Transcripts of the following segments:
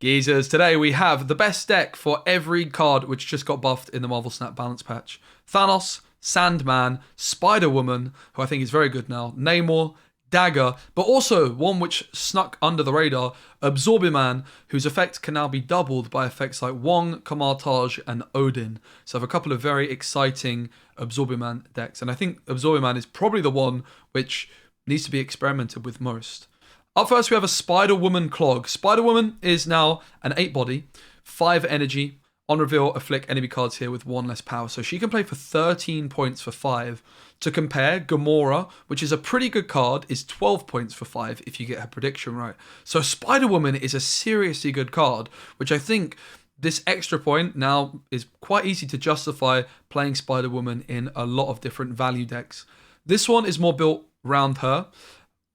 Geezers, today we have the best deck for every card which just got buffed in the Marvel Snap Balance patch. Thanos, Sandman, Spider-Woman, who I think is very good now, Nemo, Dagger, but also one which snuck under the radar, Absorbiman, whose effect can now be doubled by effects like Wong, Kamartage, and Odin. So I have a couple of very exciting Absorbiman decks, and I think Absorbiman is probably the one which needs to be experimented with most. Up first, we have a Spider-Woman Clog. Spider-Woman is now an 8-body, 5 energy. On reveal, afflict enemy cards here with 1 less power. So she can play for 13 points for 5. To compare, Gamora, which is a pretty good card, is 12 points for 5 if you get her prediction right. So Spider-Woman is a seriously good card, which I think this extra point now is quite easy to justify playing Spider-Woman in a lot of different value decks. This one is more built around her,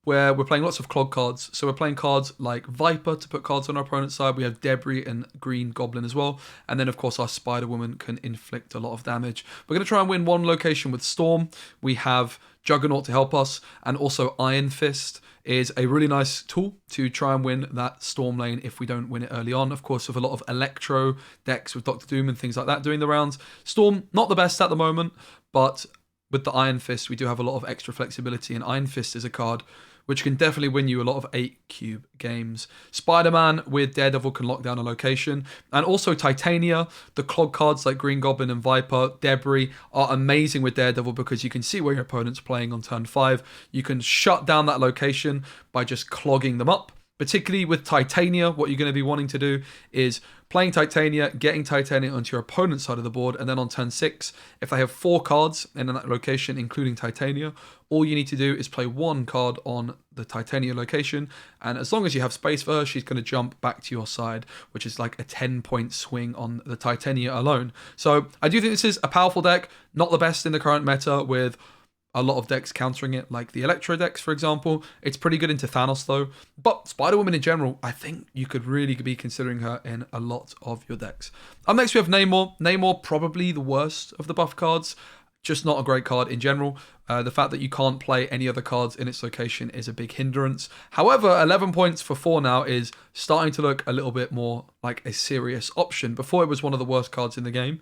where we're playing lots of clog cards. So we're playing cards like Viper to put cards on our opponent's side. We have Debris and Green Goblin as well. And then, of course, our Spider-Woman can inflict a lot of damage. We're going to try and win one location with Storm. We have Juggernaut to help us. And also Iron Fist is a really nice tool to try and win that Storm lane if we don't win it early on. Of course, with a lot of Electro decks with Doctor Doom and things like that doing the rounds. Storm, not the best at the moment, but with the Iron Fist, we do have a lot of extra flexibility. And Iron Fist is a card which can definitely win you a lot of 8-cube games. Spider-Man with Daredevil can lock down a location. And also Titania, the clog cards like Green Goblin and Viper, Debris are amazing with Daredevil because you can see where your opponent's playing on turn 5. You can shut down that location by just clogging them up. Particularly with Titania, what you're going to be wanting to do is playing Titania, getting Titania onto your opponent's side of the board, and then on turn 6, if they have 4 cards in that location, including Titania, all you need to do is play 1 card on the Titania location, and as long as you have space for her, she's going to jump back to your side, which is like a 10-point swing on the Titania alone. So I do think this is a powerful deck, not the best in the current meta with a lot of decks countering it, like the Electro decks, for example. It's pretty good into Thanos, though. But Spider-Woman in general, I think you could really be considering her in a lot of your decks. Up next, we have Nemo. Nemo, probably the worst of the buff cards. Just not a great card in general. The fact that you can't play any other cards in its location is a big hindrance. However, 11 points for 4 now is starting to look a little bit more like a serious option. Before, it was one of the worst cards in the game.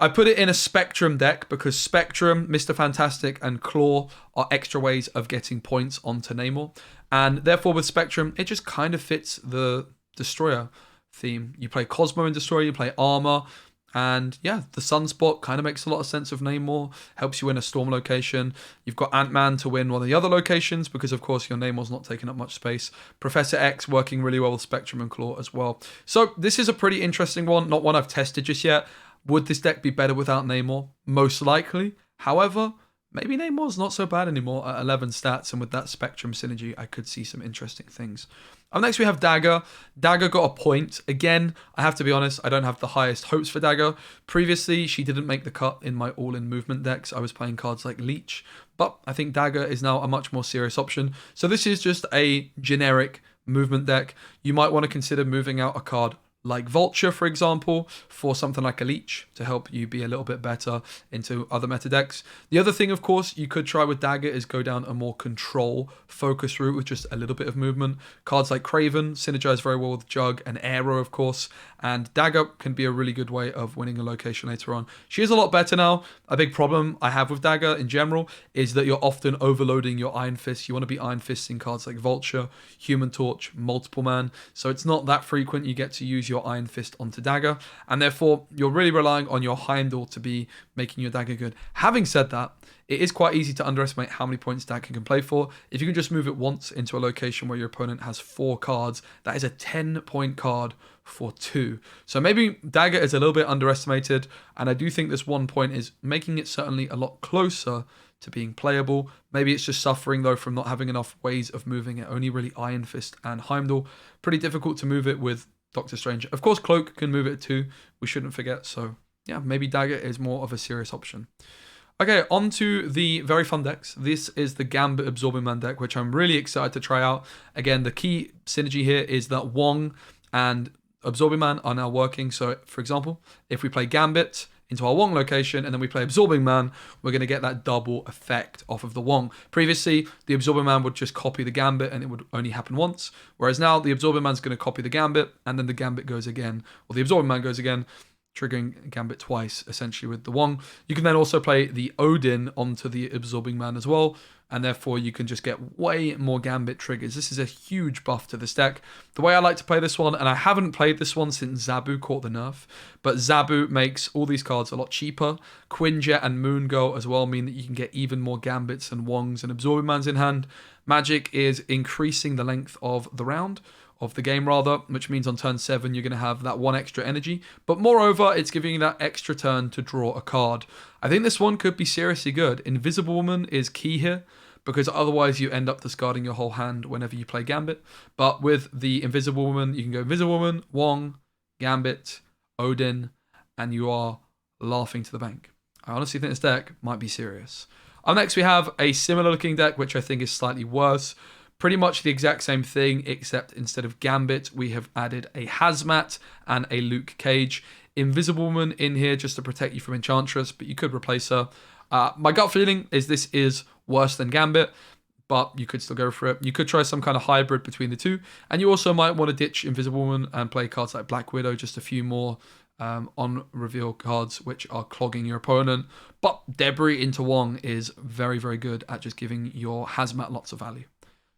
I put it in a Spectrum deck because Spectrum, Mr. Fantastic, and Claw are extra ways of getting points onto Namor. And therefore, with Spectrum, it just kind of fits the Destroyer theme. You play Cosmo and Destroyer, you play Armor, and yeah, the Sunspot kind of makes a lot of sense of Namor, helps you win a Storm location. You've got Ant-Man to win one of the other locations because, of course, your Namor's not taking up much space. Professor X working really well with Spectrum and Claw as well. So this is a pretty interesting one, not one I've tested just yet. Would this deck be better without Namor? Most likely. However, maybe Namor's not so bad anymore at 11 stats, and with that Spectrum synergy, I could see some interesting things. Up next, we have Dagger. Dagger got a point. Again, I have to be honest, I don't have the highest hopes for Dagger. Previously, she didn't make the cut in my all-in movement decks. I was playing cards like Leech, but I think Dagger is now a much more serious option. So this is just a generic movement deck. You might want to consider moving out a card like Vulture, for example, for something like a Leech to help you be a little bit better into other meta decks. The other thing, of course, you could try with Dagger is go down a more control-focused route with just a little bit of movement. Cards like Kraven synergize very well with Jug and Aero, of course, and Dagger can be a really good way of winning a location later on. She is a lot better now. A big problem I have with Dagger in general is that you're often overloading your Iron Fist. You want to be Iron Fisting cards like Vulture, Human Torch, Multiple Man, so it's not that frequent you get to use your Iron Fist onto Dagger, and therefore you're really relying on your Heimdall to be making your Dagger good. Having said that, it is quite easy to underestimate how many points Dagger can play for. If you can just move it once into a location where your opponent has 4 cards, that is a 10-point card for 2. So maybe Dagger is a little bit underestimated, and I do think this 1 point is making it certainly a lot closer to being playable. Maybe it's just suffering though from not having enough ways of moving it. Only really Iron Fist and Heimdall. Pretty difficult to move it with Doctor Strange. Of course, Cloak can move it too. We shouldn't forget. So yeah, maybe Dagger is more of a serious option. Okay, on to the very fun decks. This is the Gambit Absorbing Man deck, which I'm really excited to try out. Again, the key synergy here is that Wong and Absorbing Man are now working. So, for example, if we play Gambit into our Wong location, and then we play Absorbing Man, we're going to get that double effect off of the Wong. Previously, the Absorbing Man would just copy the Gambit, and it would only happen once, whereas now the Absorbing Man's going to copy the Gambit, and then the Gambit goes again, or the Absorbing Man goes again, triggering Gambit twice, essentially, with the Wong. You can then also play the Odin onto the Absorbing Man as well, and therefore you can just get way more Gambit triggers. This is a huge buff to this deck. The way I like to play this one, and I haven't played this one since Zabu caught the nerf, but Zabu makes all these cards a lot cheaper. Quinjet and Moon Girl as well mean that you can get even more Gambits and Wongs and Absorbing Mans in hand. Magic is increasing the length of the round, of the game rather, which means on turn 7 you're going to have that one extra energy, but moreover it's giving you that extra turn to draw a card. I think this one could be seriously good. Invisible Woman is key here, because otherwise you end up discarding your whole hand whenever you play Gambit. But with the Invisible Woman, you can go Invisible Woman, Wong, Gambit, Odin, and you are laughing to the bank. I honestly think this deck might be serious. Up next we have a similar looking deck, which I think is slightly worse. Pretty much the exact same thing, except instead of Gambit, we have added a Hazmat and a Luke Cage. Invisible Woman in here just to protect you from Enchantress, but you could replace her. My gut feeling is this is worse than Gambit, but you could still go for it. You could try some kind of hybrid between the two, and you also might want to ditch Invisible Woman and play cards like Black Widow, just a few more on-reveal cards which are clogging your opponent. But Debris into Wong is very, very good at just giving your Hazmat lots of value.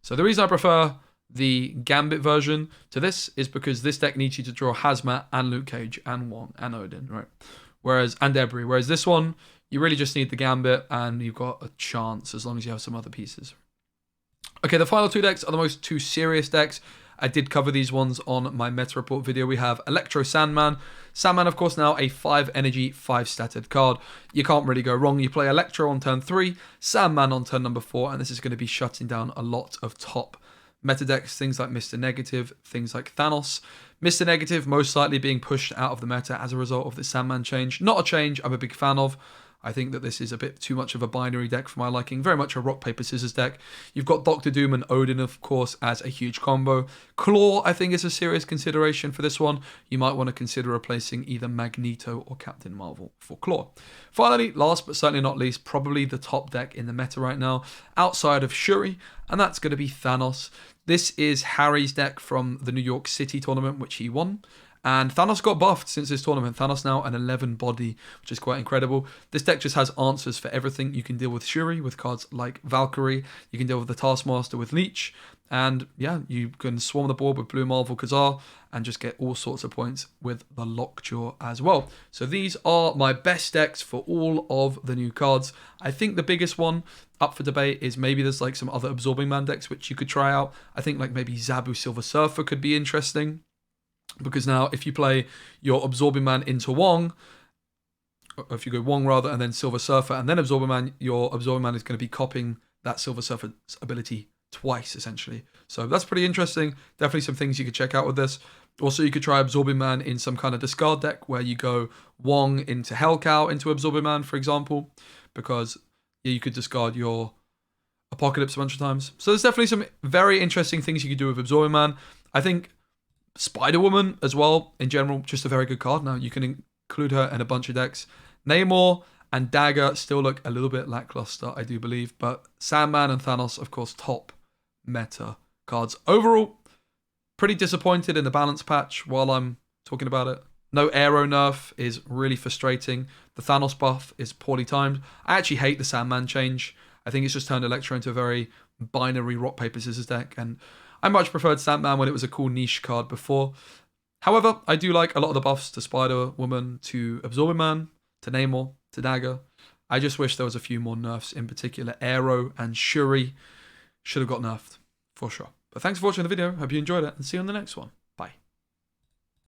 So the reason I prefer the Gambit version to this is because this deck needs you to draw Hazmat and Luke Cage and Wong and Odin, right? And Debris. Whereas this one, you really just need the Gambit and you've got a chance as long as you have some other pieces. Okay, the final two decks are the most two serious decks. I did cover these ones on my meta report video. We have Electro Sandman. Sandman, of course, now a 5 energy, 5 statted card. You can't really go wrong. You play Electro on turn 3, Sandman on turn number 4, and this is going to be shutting down a lot of top meta decks, things like Mr. Negative, things like Thanos. Mr. Negative most likely being pushed out of the meta as a result of the Sandman change. Not a change I'm a big fan of. I think that this is a bit too much of a binary deck for my liking. Very much a rock, paper, scissors deck. You've got Doctor Doom and Odin, of course, as a huge combo. Claw, I think, is a serious consideration for this one. You might want to consider replacing either Magneto or Captain Marvel for Claw. Finally, last but certainly not least, probably the top deck in the meta right now, outside of Shuri, and that's going to be Thanos. This is Harry's deck from the New York City tournament, which he won. And Thanos got buffed since this tournament. Thanos now an 11 body, which is quite incredible. This deck just has answers for everything. You can deal with Shuri with cards like Valkyrie. You can deal with the Taskmaster with Leech. And yeah, you can swarm the board with Blue Marvel Khazar and just get all sorts of points with the Lockjaw as well. So these are my best decks for all of the new cards. I think the biggest one up for debate is maybe there's like some other Absorbing Man decks which you could try out. I think like maybe Zabu Silver Surfer could be interesting. Because now if you play your Absorbing Man into Wong, or if you go Wong rather, and then Silver Surfer, and then Absorbing Man, your Absorbing Man is going to be copying that Silver Surfer's ability twice, essentially. So that's pretty interesting. Definitely some things you could check out with this. Also, you could try Absorbing Man in some kind of discard deck where you go Wong into Hellcow into Absorbing Man, for example, because yeah, you could discard your Apocalypse a bunch of times. So there's definitely some very interesting things you could do with Absorbing Man. I think Spider-Woman as well, in general, just a very good card. Now, you can include her in a bunch of decks. Namor and Dagger still look a little bit lackluster, I do believe. But Sandman and Thanos, of course, top meta cards. Overall, pretty disappointed in the balance patch while I'm talking about it. No Aero nerf is really frustrating. The Thanos buff is poorly timed. I actually hate the Sandman change. I think it's just turned Electro into a very binary rock, paper, scissors deck. And I much preferred Sandman when it was a cool niche card before. However, I do like a lot of the buffs to Spider-Woman, to Absorbing Man, to Namor, to Dagger. I just wish there was a few more nerfs, in particular Aero and Shuri should have got nerfed, for sure. But thanks for watching the video. Hope you enjoyed it, and see you on the next one. Bye.